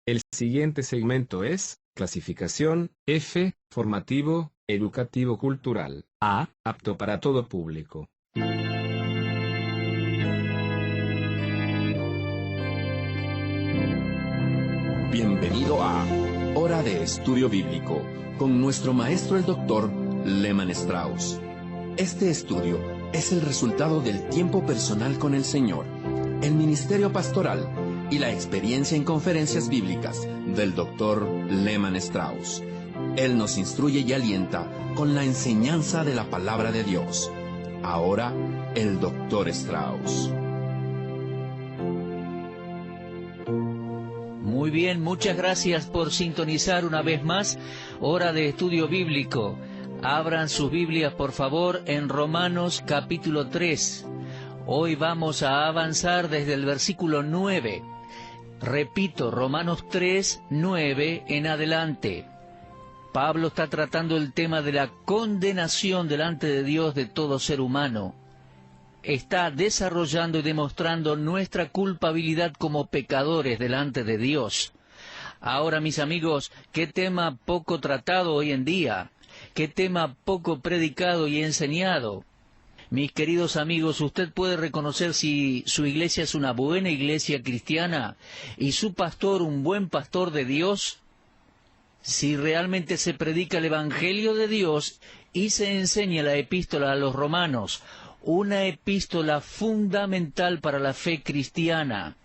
El siguiente segmento es clasificación F, formativo, educativo cultural. A, apto para todo público. Bienvenido a Hora de Estudio Bíblico, con nuestro maestro el Dr. Lehman Strauss. Este estudio es el resultado del tiempo personal con el Señor, el ministerio pastoral y la experiencia en conferencias bíblicas del Dr. Lehman Strauss. Él nos instruye y alienta con la enseñanza de la palabra de Dios. Ahora, el Dr. Strauss. Muy bien, muchas gracias por sintonizar una vez más Hora de Estudio Bíblico. Abran sus Biblias, por favor, en Romanos capítulo 3. Hoy vamos a avanzar desde el versículo 9. Repito, Romanos 3, 9 en adelante. Pablo está tratando el tema de la condenación delante de Dios de todo ser humano. Está desarrollando y demostrando nuestra culpabilidad como pecadores delante de Dios. Ahora, mis amigos, qué tema poco tratado hoy en día, qué tema poco predicado y enseñado. Mis queridos amigos, usted puede reconocer si su iglesia es una buena iglesia cristiana y su pastor un buen pastor de Dios, si realmente se predica el Evangelio de Dios y se enseña la epístola a los romanos, una epístola fundamental para la fe cristiana.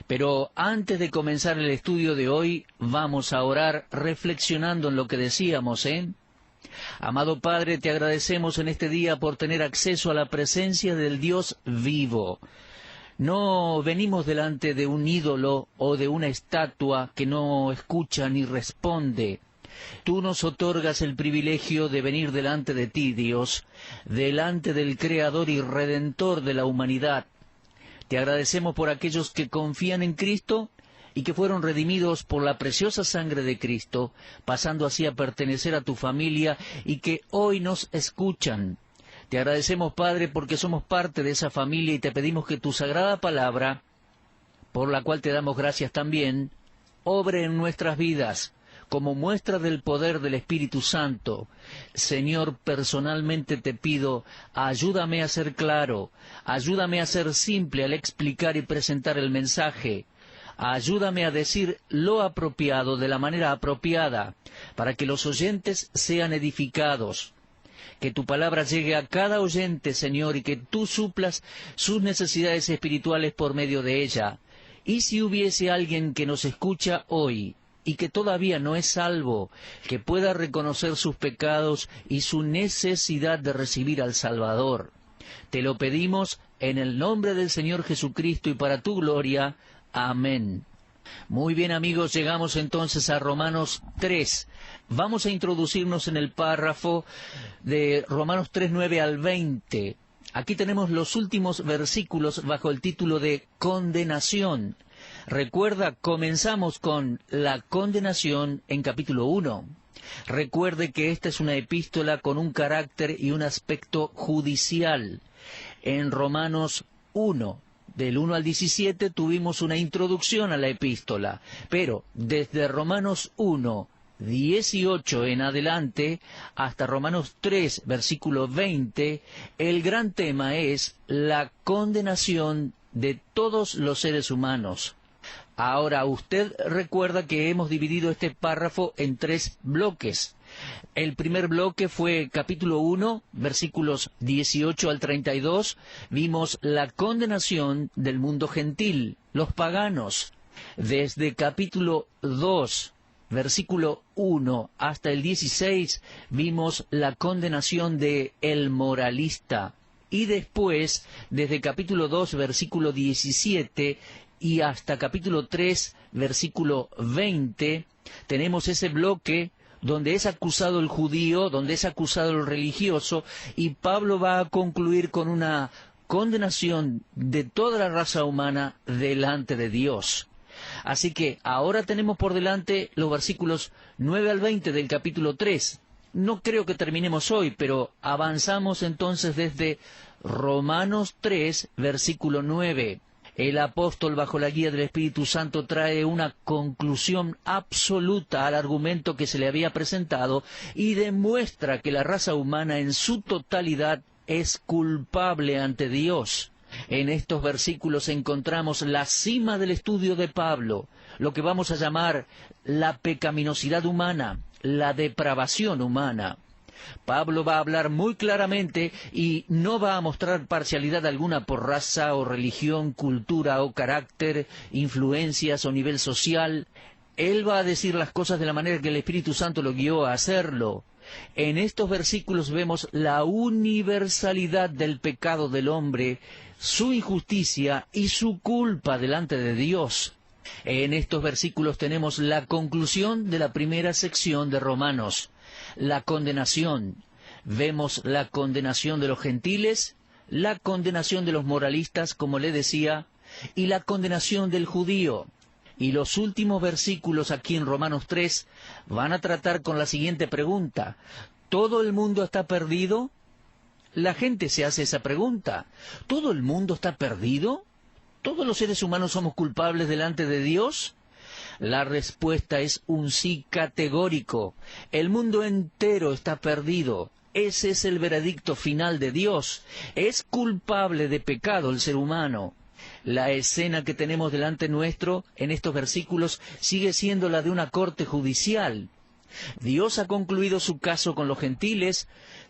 Pero antes de comenzar el estudio de hoy, vamos a orar reflexionando en lo que decíamos, Amado Padre, te agradecemos en este día por tener acceso a la presencia del Dios vivo. No venimos delante de un ídolo o de una estatua que no escucha ni responde. Tú nos otorgas el privilegio de venir delante de ti, Dios, delante del Creador y Redentor de la humanidad. Te agradecemos por aquellos que confían en Cristo y que fueron redimidos por la preciosa sangre de Cristo, pasando así a pertenecer a tu familia y que hoy nos escuchan. Te agradecemos, Padre, porque somos parte de esa familia y te pedimos que tu sagrada palabra, por la cual te damos gracias también, obre en nuestras vidas como muestra del poder del Espíritu Santo. Señor, personalmente te pido, ayúdame a ser claro, ayúdame a ser simple al explicar y presentar el mensaje. Ayúdame a decir lo apropiado de la manera apropiada, para que los oyentes sean edificados. Que tu palabra llegue a cada oyente, Señor, y que tú suplas sus necesidades espirituales por medio de ella. Y si hubiese alguien que nos escucha hoy, y que todavía no es salvo, que pueda reconocer sus pecados y su necesidad de recibir al Salvador. Te lo pedimos en el nombre del Señor Jesucristo y para tu gloria. Amén. Muy bien, amigos, llegamos entonces a Romanos 3. Vamos a introducirnos en el párrafo de Romanos 3, 9 al 20. Aquí tenemos los últimos versículos bajo el título de condenación. Recuerda, comenzamos con la condenación en capítulo 1. Recuerde que esta es una epístola con un carácter y un aspecto judicial. En Romanos 1, del 1 al 17, tuvimos una introducción a la epístola, pero desde Romanos 1, 18 en adelante, hasta Romanos 3, versículo 20, el gran tema es la condenación de todos los seres humanos. Ahora, usted recuerda que hemos dividido este párrafo en 3 bloques. El primer bloque fue capítulo 1, versículos 18 al 32. Vimos la condenación del mundo gentil, los paganos. Desde capítulo 2, versículo 1 hasta el 16, vimos la condenación de el moralista. Y después, desde capítulo 2, versículo 17, y hasta capítulo 3, versículo 20, tenemos ese bloque donde es acusado el judío, donde es acusado el religioso, y Pablo va a concluir con una condenación de toda la raza humana delante de Dios. Así que ahora tenemos por delante los versículos 9 al 20 del capítulo 3. No creo que terminemos hoy, pero avanzamos entonces desde Romanos 3, versículo 9. El apóstol, bajo la guía del Espíritu Santo, trae una conclusión absoluta al argumento que se le había presentado y demuestra que la raza humana en su totalidad es culpable ante Dios. En estos versículos encontramos la cima del estudio de Pablo, lo que vamos a llamar la pecaminosidad humana, la depravación humana. Pablo va a hablar muy claramente y no va a mostrar parcialidad alguna por raza o religión, cultura o carácter, influencias o nivel social. Él va a decir las cosas de la manera que el Espíritu Santo lo guió a hacerlo. En estos versículos vemos la universalidad del pecado del hombre, su injusticia y su culpa delante de Dios. En estos versículos tenemos la conclusión de la primera sección de Romanos. La condenación. Vemos la condenación de los gentiles, la condenación de los moralistas, como le decía, y la condenación del judío. Y los últimos versículos aquí en Romanos 3 van a tratar con la siguiente pregunta. ¿Todo el mundo está perdido? La gente se hace esa pregunta. ¿Todo el mundo está perdido? ¿Todos los seres humanos somos culpables delante de Dios? La respuesta es un sí categórico. El mundo entero está perdido. Ese es el veredicto final de Dios. Es culpable de pecado el ser humano. La escena que tenemos delante nuestro en estos versículos sigue siendo la de una corte judicial. Dios ha concluido su caso con los gentiles,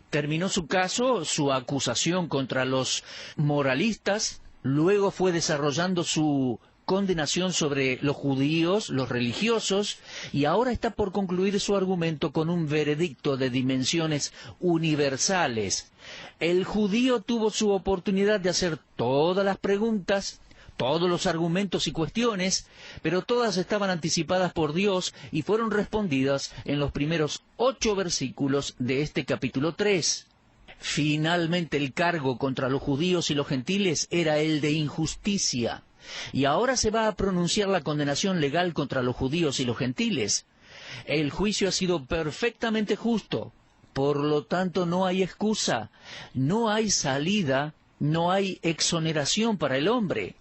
terminó su caso, su acusación contra los moralistas, luego fue desarrollando su condenación sobre los judíos, los religiosos, y ahora está por concluir su argumento con un veredicto de dimensiones universales. El judío tuvo su oportunidad de hacer todas las preguntas, todos los argumentos y cuestiones, pero todas estaban anticipadas por Dios y fueron respondidas en los primeros 8 versículos de este capítulo 3. Finalmente el cargo contra los judíos y los gentiles era el de injusticia. Y ahora se va a pronunciar la condenación legal contra los judíos y los gentiles. El juicio ha sido perfectamente justo, por lo tanto no hay excusa, no hay salida, no hay exoneración para el hombre.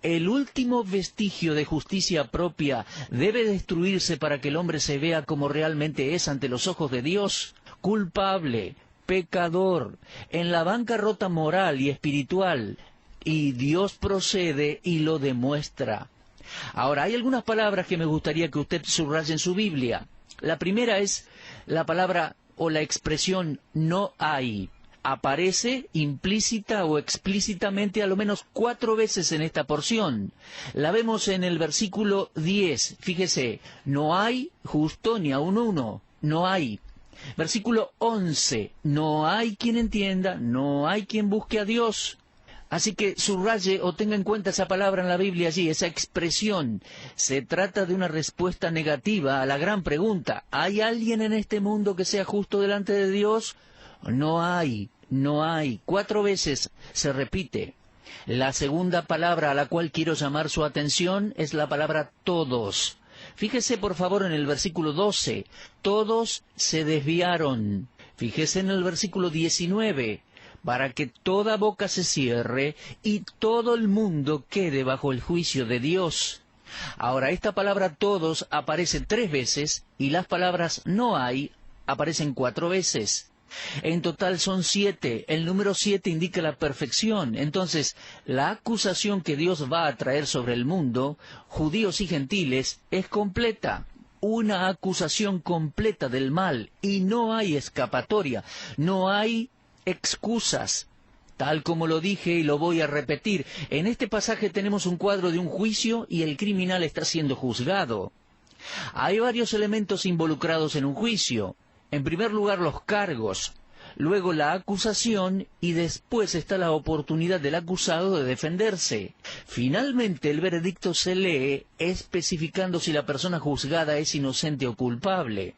El último vestigio de justicia propia debe destruirse para que el hombre se vea como realmente es ante los ojos de Dios, culpable, pecador, en la bancarrota moral y espiritual. Y Dios procede y lo demuestra. Ahora, hay algunas palabras que me gustaría que usted subraye en su Biblia. La primera es la palabra o la expresión no hay. Aparece implícita o explícitamente a lo menos 4 veces en esta porción. La vemos en el versículo 10. Fíjese, no hay justo ni aun uno. No hay. Versículo 11. No hay quien entienda, no hay quien busque a Dios. Así que subraye o tenga en cuenta esa palabra en la Biblia allí, esa expresión. Se trata de una respuesta negativa a la gran pregunta. ¿Hay alguien en este mundo que sea justo delante de Dios? No hay, no hay. 4 veces se repite. La segunda palabra a la cual quiero llamar su atención es la palabra todos. Fíjese por favor en el versículo 12. Todos se desviaron. Fíjese en el versículo 19. Para que toda boca se cierre y todo el mundo quede bajo el juicio de Dios. Ahora, esta palabra todos aparece 3 veces y las palabras no hay aparecen 4 veces. En total son 7. El número 7 indica la perfección. Entonces, la acusación que Dios va a traer sobre el mundo, judíos y gentiles, es completa. Una acusación completa del mal y no hay escapatoria, no hay excusas. Tal como lo dije y lo voy a repetir, en este pasaje tenemos un cuadro de un juicio y el criminal está siendo juzgado. Hay varios elementos involucrados en un juicio. En primer lugar, los cargos, luego la acusación y después está la oportunidad del acusado de defenderse. Finalmente, el veredicto se lee especificando si la persona juzgada es inocente o culpable.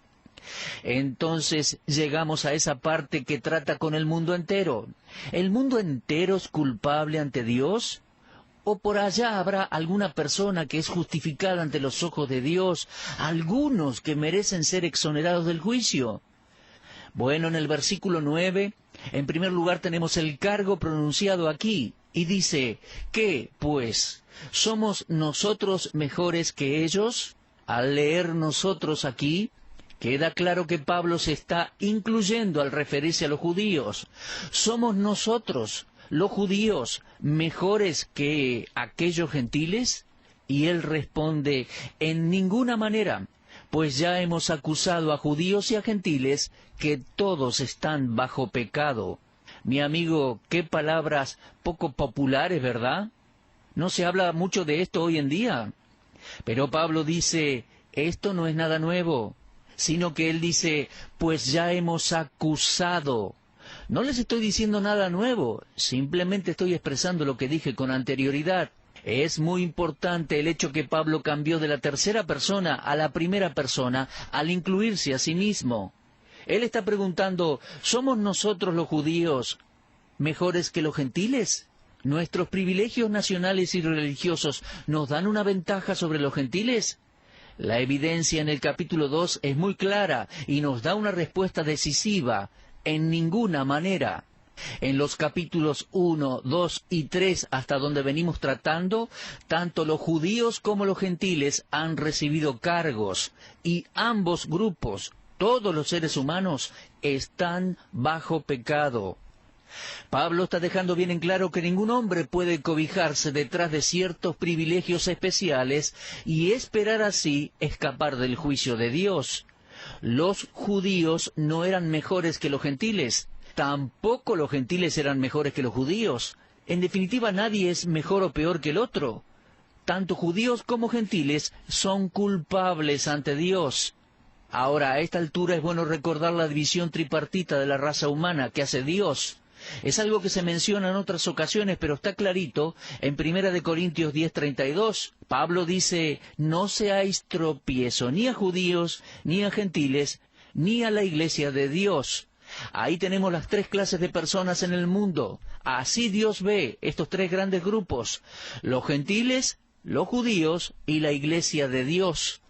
Entonces llegamos a esa parte que trata con el mundo entero. ¿El mundo entero es culpable ante Dios? ¿O por allá habrá alguna persona que es justificada ante los ojos de Dios, algunos que merecen ser exonerados del juicio? Bueno, en el versículo 9, en primer lugar tenemos el cargo pronunciado aquí. Y dice, ¿qué, pues? ¿Somos nosotros mejores que ellos? Al leer nosotros aquí, queda claro que Pablo se está incluyendo al referirse a los judíos. ¿Somos nosotros, los judíos, mejores que aquellos gentiles? Y él responde, en ninguna manera, pues ya hemos acusado a judíos y a gentiles que todos están bajo pecado. Mi amigo, qué palabras poco populares, ¿verdad? No se habla mucho de esto hoy en día. Pero Pablo dice, esto no es nada nuevo, sino que él dice, pues ya hemos acusado. No les estoy diciendo nada nuevo, simplemente estoy expresando lo que dije con anterioridad. Es muy importante el hecho que Pablo cambió de la tercera persona a la primera persona al incluirse a sí mismo. Él está preguntando, ¿somos nosotros los judíos mejores que los gentiles? ¿Nuestros privilegios nacionales y religiosos nos dan una ventaja sobre los gentiles? La evidencia en el capítulo 2 es muy clara y nos da una respuesta decisiva. En ninguna manera. En los capítulos 1, 2 y 3, hasta donde venimos tratando, tanto los judíos como los gentiles han recibido cargos, y ambos grupos, todos los seres humanos, están bajo pecado. Pablo está dejando bien en claro que ningún hombre puede cobijarse detrás de ciertos privilegios especiales y esperar así escapar del juicio de Dios. Los judíos no eran mejores que los gentiles, tampoco los gentiles eran mejores que los judíos. En definitiva, nadie es mejor o peor que el otro. Tanto judíos como gentiles son culpables ante Dios. Ahora, a esta altura es bueno recordar la división tripartita de la raza humana que hace Dios. Es algo que se menciona en otras ocasiones, pero está clarito en 1 Corintios 10:32. Pablo dice, no seáis tropiezo ni a judíos, ni a gentiles, ni a la iglesia de Dios. Ahí tenemos las tres clases de personas en el mundo. Así Dios ve estos tres grandes grupos, los gentiles, los judíos y la iglesia de Dios.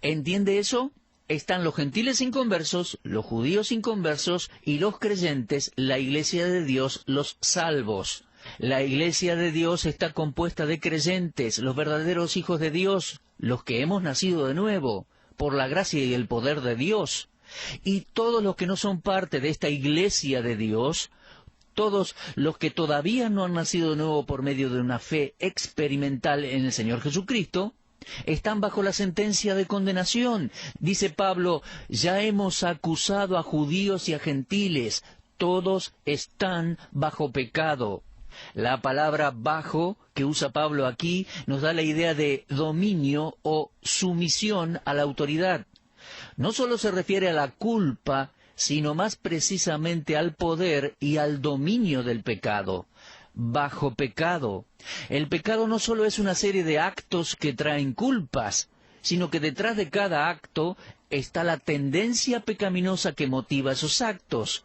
¿Entiende eso? Están los gentiles inconversos, los judíos inconversos y los creyentes, la iglesia de Dios, los salvos. La iglesia de Dios está compuesta de creyentes, los verdaderos hijos de Dios, los que hemos nacido de nuevo, por la gracia y el poder de Dios. Y todos los que no son parte de esta iglesia de Dios, todos los que todavía no han nacido de nuevo por medio de una fe experimental en el Señor Jesucristo, están bajo la sentencia de condenación. Dice Pablo, ya hemos acusado a judíos y a gentiles, todos están bajo pecado. La palabra bajo que usa Pablo aquí nos da la idea de dominio o sumisión a la autoridad. No solo se refiere a la culpa, sino más precisamente al poder y al dominio del pecado. Bajo pecado. El pecado no solo es una serie de actos que traen culpas, sino que detrás de cada acto está la tendencia pecaminosa que motiva esos actos.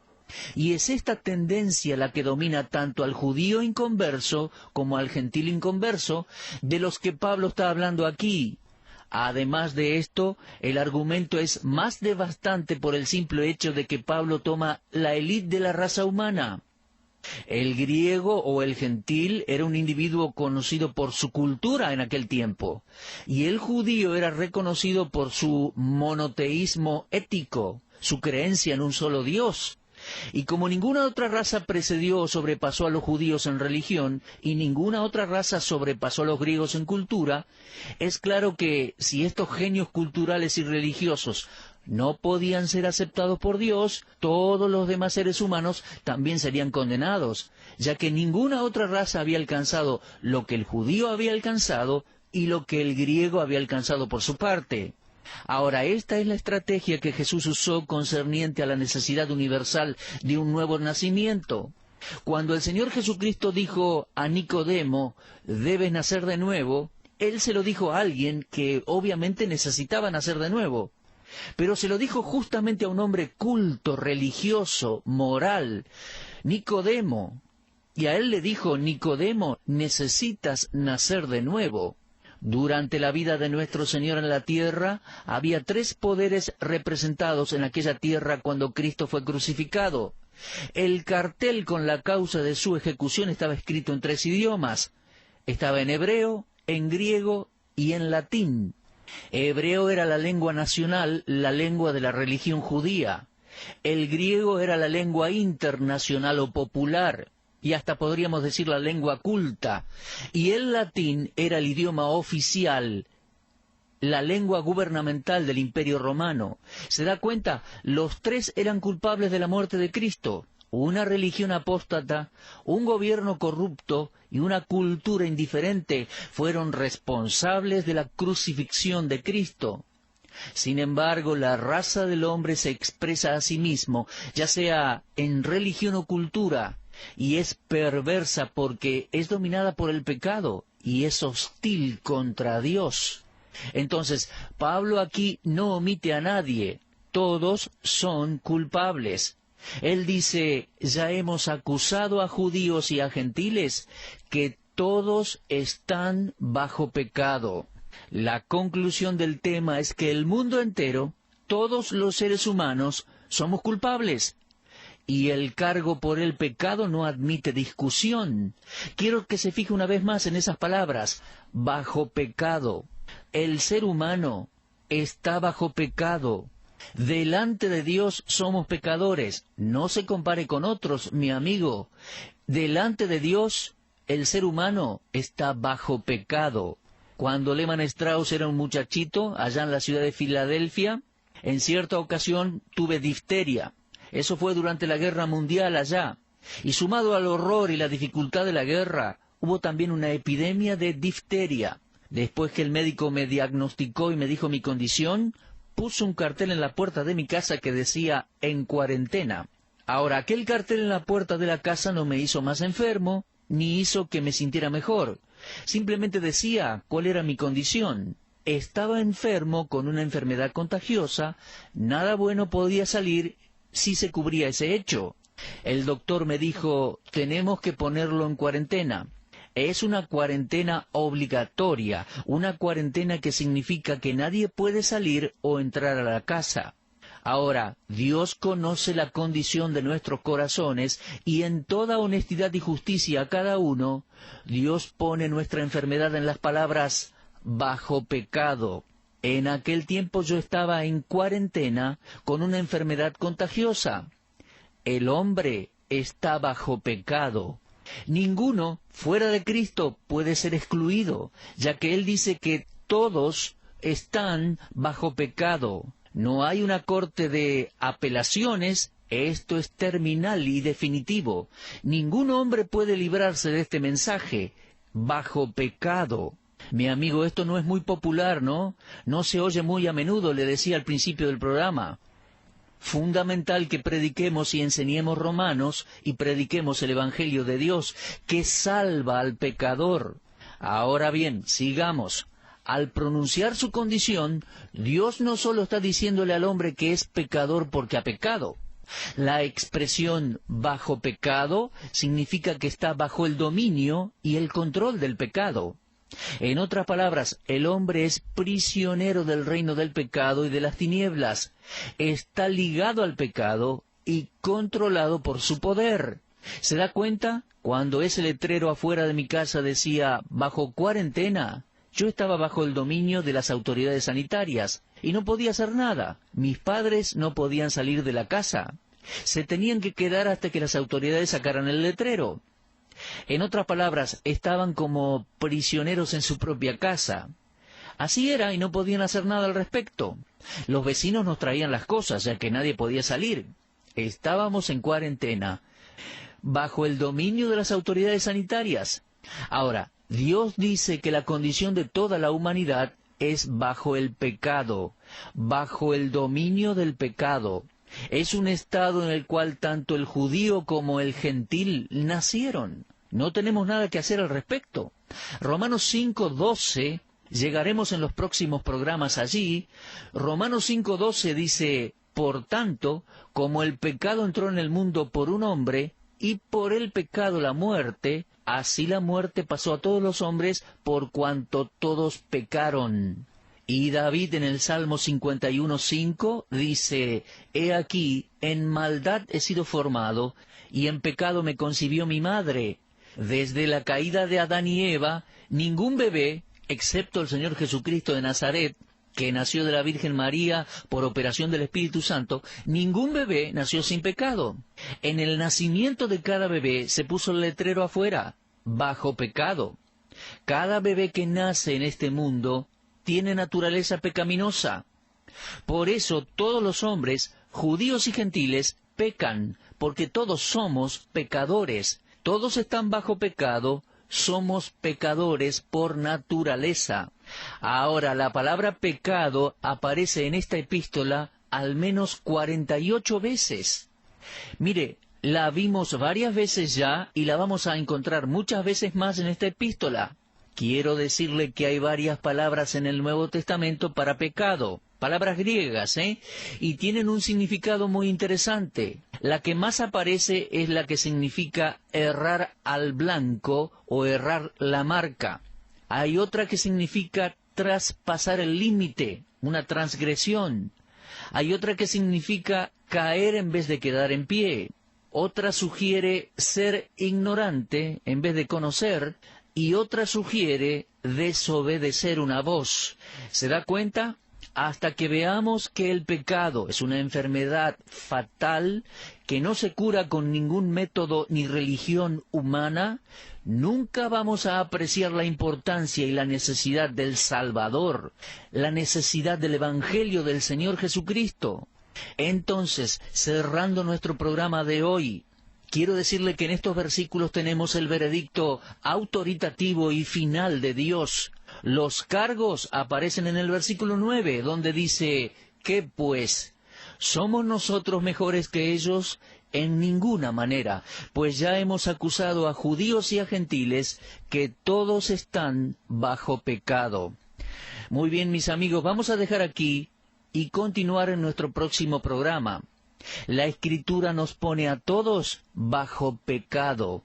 Y es esta tendencia la que domina tanto al judío inconverso como al gentil inconverso, de los que Pablo está hablando aquí. Además de esto, el argumento es más devastante por el simple hecho de que Pablo toma la élite de la raza humana. El griego o el gentil era un individuo conocido por su cultura en aquel tiempo, y el judío era reconocido por su monoteísmo ético, su creencia en un solo Dios. Y como ninguna otra raza precedió o sobrepasó a los judíos en religión, y ninguna otra raza sobrepasó a los griegos en cultura, es claro que si estos genios culturales y religiosos no podían ser aceptados por Dios, todos los demás seres humanos también serían condenados, ya que ninguna otra raza había alcanzado lo que el judío había alcanzado y lo que el griego había alcanzado por su parte. Ahora, esta es la estrategia que Jesús usó concerniente a la necesidad universal de un nuevo nacimiento. Cuando el Señor Jesucristo dijo a Nicodemo, debes nacer de nuevo, Él se lo dijo a alguien que obviamente necesitaba nacer de nuevo. Pero se lo dijo justamente a un hombre culto, religioso, moral, Nicodemo. Y a él le dijo, Nicodemo, necesitas nacer de nuevo. Durante la vida de nuestro Señor en la tierra, había tres poderes representados en aquella tierra cuando Cristo fue crucificado. El cartel con la causa de su ejecución estaba escrito en 3 idiomas. Estaba en hebreo, en griego y en latín. Hebreo era la lengua nacional, la lengua de la religión judía. El griego era la lengua internacional o popular, y hasta podríamos decir la lengua culta. Y el latín era el idioma oficial, la lengua gubernamental del Imperio Romano. ¿Se da cuenta? Los 3 eran culpables de la muerte de Cristo. Una religión apóstata, un gobierno corrupto y una cultura indiferente fueron responsables de la crucifixión de Cristo. Sin embargo, la raza del hombre se expresa a sí mismo, ya sea en religión o cultura, y es perversa porque es dominada por el pecado y es hostil contra Dios. Entonces, Pablo aquí no omite a nadie, todos son culpables. Él dice, ya hemos acusado a judíos y a gentiles, que todos están bajo pecado. La conclusión del tema es que el mundo entero, todos los seres humanos, somos culpables. Y el cargo por el pecado no admite discusión. Quiero que se fije una vez más en esas palabras, bajo pecado. El ser humano está bajo pecado. Delante de Dios somos pecadores. No se compare con otros, mi amigo. Delante de Dios, el ser humano está bajo pecado. Cuando Lehmann Strauss era un muchachito, allá en la ciudad de Filadelfia, en cierta ocasión tuve difteria. Eso fue durante la Guerra Mundial allá. Y sumado al horror y la dificultad de la guerra, hubo también una epidemia de difteria. Después que el médico me diagnosticó y me dijo mi condición, puso un cartel en la puerta de mi casa que decía «En cuarentena». Ahora, aquel cartel en la puerta de la casa no me hizo más enfermo, ni hizo que me sintiera mejor. Simplemente decía cuál era mi condición. Estaba enfermo con una enfermedad contagiosa, nada bueno podía salir si se cubría ese hecho. El doctor me dijo, tenemos que ponerlo en cuarentena. Es una cuarentena obligatoria, una cuarentena que significa que nadie puede salir o entrar a la casa. Ahora, Dios conoce la condición de nuestros corazones y en toda honestidad y justicia a cada uno, Dios pone nuestra enfermedad en las palabras bajo pecado. En aquel tiempo yo estaba en cuarentena con una enfermedad contagiosa. El hombre está bajo pecado. Ninguno fuera de Cristo puede ser excluido, ya que Él dice que todos están bajo pecado. No hay una corte de apelaciones, esto es terminal y definitivo. Ningún hombre puede librarse de este mensaje, bajo pecado. Mi amigo, esto no es muy popular, ¿no? No se oye muy a menudo, le decía al principio del programa. Fundamental que prediquemos y enseñemos Romanos y prediquemos el Evangelio de Dios, que salva al pecador. Ahora bien, sigamos. Al pronunciar su condición, Dios no solo está diciéndole al hombre que es pecador porque ha pecado. La expresión bajo pecado significa que está bajo el dominio y el control del pecado. En otras palabras, el hombre es prisionero del reino del pecado y de las tinieblas. Está ligado al pecado y controlado por su poder. ¿Se da cuenta? Cuando ese letrero afuera de mi casa decía bajo cuarentena, yo estaba bajo el dominio de las autoridades sanitarias y no podía hacer nada. Mis padres no podían salir de la casa. Se tenían que quedar hasta que las autoridades sacaran el letrero. En otras palabras, estaban como prisioneros en su propia casa. Así era y no podían hacer nada al respecto. Los vecinos nos traían las cosas, ya que nadie podía salir. Estábamos en cuarentena, bajo el dominio de las autoridades sanitarias. Ahora, Dios dice que la condición de toda la humanidad es bajo el pecado, bajo el dominio del pecado. Es un estado en el cual tanto el judío como el gentil nacieron. No tenemos nada que hacer al respecto. Romanos 5:12, llegaremos en los próximos programas allí. Romanos 5:12 dice, por tanto, como el pecado entró en el mundo por un hombre, y por el pecado la muerte, así la muerte pasó a todos los hombres por cuanto todos pecaron. Y David en el Salmo 51:5 dice, «He aquí, en maldad he sido formado, y en pecado me concibió mi madre». Desde la caída de Adán y Eva, ningún bebé, excepto el Señor Jesucristo de Nazaret, que nació de la Virgen María por operación del Espíritu Santo, ningún bebé nació sin pecado. En el nacimiento de cada bebé se puso el letrero afuera, bajo pecado. Cada bebé que nace en este mundo tiene naturaleza pecaminosa. Por eso todos los hombres, judíos y gentiles, pecan, porque todos somos pecadores. Todos están bajo pecado, somos pecadores por naturaleza. Ahora, la palabra pecado aparece en esta epístola al menos 48 veces. Mire, la vimos varias veces ya y la vamos a encontrar muchas veces más en esta epístola. Quiero decirle que hay varias palabras en el Nuevo Testamento para pecado, palabras griegas, y tienen un significado muy interesante. La que más aparece es la que significa errar al blanco o errar la marca. Hay otra que significa traspasar el límite, una transgresión. Hay otra que significa caer en vez de quedar en pie. Otra sugiere ser ignorante en vez de conocer. Y otra sugiere desobedecer una voz. ¿Se da cuenta? Hasta que veamos que el pecado es una enfermedad fatal que no se cura con ningún método ni religión humana, nunca vamos a apreciar la importancia y la necesidad del Salvador, la necesidad del Evangelio del Señor Jesucristo. Entonces, cerrando nuestro programa de hoy, quiero decirle que en estos versículos tenemos el veredicto autoritativo y final de Dios. Los cargos aparecen en el versículo 9, donde dice, ¿qué pues? ¿Somos nosotros mejores que ellos? En ninguna manera, pues ya hemos acusado a judíos y a gentiles que todos están bajo pecado. Muy bien, mis amigos, vamos a dejar aquí y continuar en nuestro próximo programa. La Escritura nos pone a todos bajo pecado.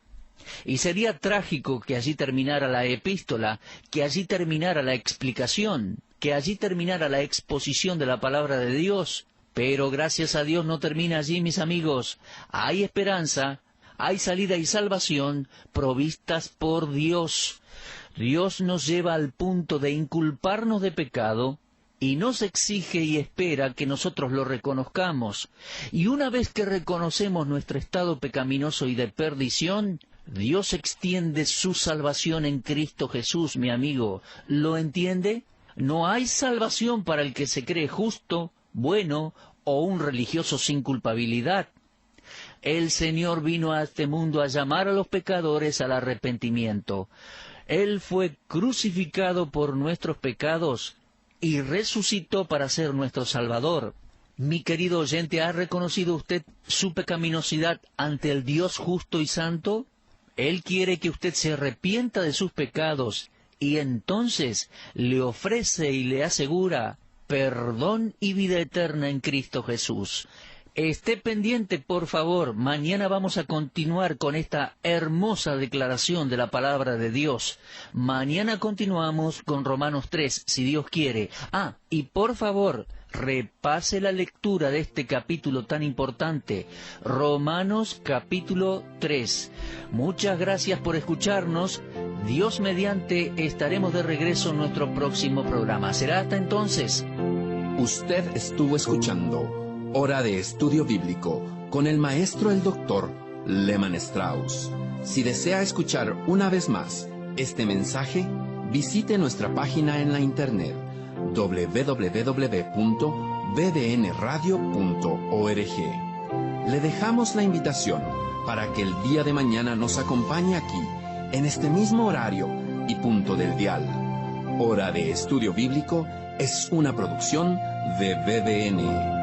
Y sería trágico que allí terminara la epístola, que allí terminara la explicación, que allí terminara la exposición de la palabra de Dios. Pero gracias a Dios no termina allí, mis amigos. Hay esperanza, hay salida y salvación provistas por Dios. Dios nos lleva al punto de inculparnos de pecado, y nos exige y espera que nosotros lo reconozcamos. Y una vez que reconocemos nuestro estado pecaminoso y de perdición, Dios extiende su salvación en Cristo Jesús, mi amigo. ¿Lo entiende? No hay salvación para el que se cree justo, bueno o un religioso sin culpabilidad. El Señor vino a este mundo a llamar a los pecadores al arrepentimiento. Él fue crucificado por nuestros pecados y resucitó para ser nuestro Salvador. Mi querido oyente, ¿ha reconocido usted su pecaminosidad ante el Dios justo y santo? Él quiere que usted se arrepienta de sus pecados y entonces le ofrece y le asegura perdón y vida eterna en Cristo Jesús. Esté pendiente, por favor. Mañana vamos a continuar con esta hermosa declaración de la palabra de Dios. Mañana continuamos con Romanos 3, si Dios quiere. Y por favor, repase la lectura de este capítulo tan importante, Romanos capítulo 3. Muchas gracias por escucharnos. Dios mediante estaremos de regreso en nuestro próximo programa. Será hasta entonces. Usted estuvo escuchando Hora de Estudio Bíblico con el maestro el doctor Lehmann Strauss. Si desea escuchar una vez más este mensaje, visite nuestra página en la internet www.bbnradio.org. Le dejamos la invitación para que el día de mañana nos acompañe aquí, en este mismo horario y punto del dial. Hora de Estudio Bíblico es una producción de BBN.